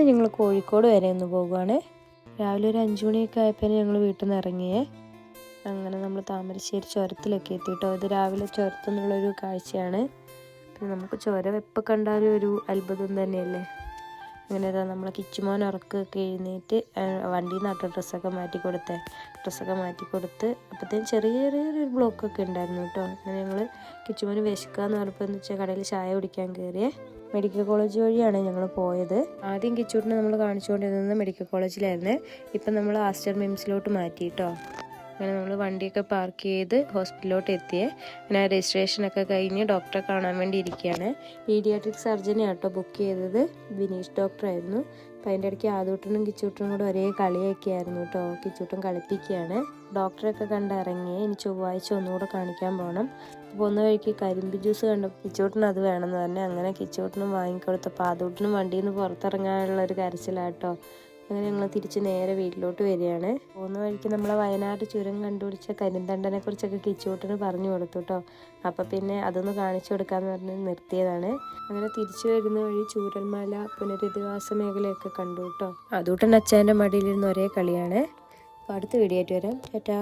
നിന്ന് ഞങ്ങൾ കോഴിക്കോട് വരെ ഒന്ന് പോകുവാണ്. രാവിലെ ഒരു 5 മണിയൊക്കെ ആയപ്പോൾ ഞങ്ങൾ വീട്ടിൽ നിന്ന് ഇറങ്ങിയേ. അങ്ങനെ നമ്മൾ താമരശ്ശേരി ചുരത്തിലൊക്കെ എത്തിയിട്ടോ. ഇത് രാവിലെ ചുരത്തുനിന്നുള്ളൊരു കാഴ്ചയാണ്. പിന്നെ നമുക്ക് ചുരം എപ്പോൾ കണ്ടാലും ഒരു അത്ഭുതം തന്നെയല്ലേ. അങ്ങനെ നമ്മളെ കിച്ചുമോൻ ഉറക്കൊക്കെ എഴുന്നേറ്റ് വണ്ടിയിൽ നിന്നാട്ടോ ഡ്രസ്സൊക്കെ മാറ്റി കൊടുത്ത് അപ്പോഴത്തേനും ചെറിയൊരു ബ്ലോക്കൊക്കെ ഉണ്ടായിരുന്നു കേട്ടോ. അങ്ങനെ ഞങ്ങൾ കിച്ചുമോന് വിശക്കാന്ന് പറഞ്ഞപ്പോൾ എന്ന് വെച്ചാൽ കടയിൽ ചായ കുടിക്കാൻ കയറിയേ. മെഡിക്കൽ കോളേജ് വഴിയാണ് ഞങ്ങൾ പോയത്. ആദ്യം കിച്ചൂട്ടിനെ നമ്മൾ കാണിച്ചുകൊണ്ടിരുന്നത് മെഡിക്കൽ കോളേജിലായിരുന്നു. ഇപ്പം നമ്മൾ ആസ്റ്റർ മിംസിലോട്ട് മാറ്റി കേട്ടോ. അങ്ങനെ നമ്മൾ വണ്ടിയൊക്കെ പാർക്ക് ചെയ്ത് ഹോസ്പിറ്റലിലോട്ട് എത്തിയേ. അങ്ങനെ രജിസ്ട്രേഷനൊക്കെ കഴിഞ്ഞ് ഡോക്ടറെ കാണാൻ വേണ്ടി ഇരിക്കുകയാണ്. പീഡിയാട്രിക് സർജനെയാണ് കേട്ടോ ബുക്ക് ചെയ്തത്. ബിനീഷ് ഡോക്ടറായിരുന്നു. അപ്പം അതിൻ്റെ ഇടയ്ക്ക് ആദൂട്ടനും കിച്ചൂട്ടനും കൂടെ ഒരേ കളിയൊക്കെ ആയിരുന്നു കേട്ടോ. കിച്ചൂട്ടൻ കളിപ്പിക്കുകയാണ്. ഡോക്ടറൊക്കെ കണ്ടിറങ്ങി. ഇനി ചൊവ്വാഴ്ച ഒന്നുകൂടെ കാണിക്കാൻ പോകണം. അപ്പോൾ ഒന്ന് വഴിക്ക് കരിമ്പ് ജ്യൂസ് കണ്ടപ്പോൾ കിച്ചൂട്ടനും അത് വേണമെന്ന് പറഞ്ഞു. അങ്ങനെ കിച്ചൂട്ടനും വാങ്ങിക്കൊടുത്തപ്പോൾ ആദൂട്ടനും വണ്ടിയിൽ നിന്ന് പുറത്തിറങ്ങാനുള്ളൊരു കരച്ചിലാട്ടോ. അങ്ങനെ ഞങ്ങൾ തിരിച്ച് നേരെ വീട്ടിലോട്ട് വരികയാണ്. പോകുന്ന വഴിക്ക് നമ്മളെ വയനാട് ചുരം കണ്ടുപിടിച്ച കരിന്തണ്ടനെ കുറിച്ചൊക്കെ കിച്ചൂട്ടിന് പറഞ്ഞു കൊടുത്തു കേട്ടോ. അപ്പം പിന്നെ അതൊന്ന് കാണിച്ചു കൊടുക്കാമെന്ന് പറഞ്ഞ് നിർത്തിയതാണ്. അങ്ങനെ തിരിച്ചു വരുന്ന വഴി ചൂരൽമല പുനരധിവാസ മേഖലയൊക്കെ കണ്ടു കേട്ടോ. അതുകൊണ്ടുതന്നെ അച്ഛൻ്റെ മടിയിലിരുന്ന് ഒരേ കളിയാണ്. അപ്പോൾ അടുത്ത വീഡിയോ ആയിട്ട് വരാം. ടാറ്റാ.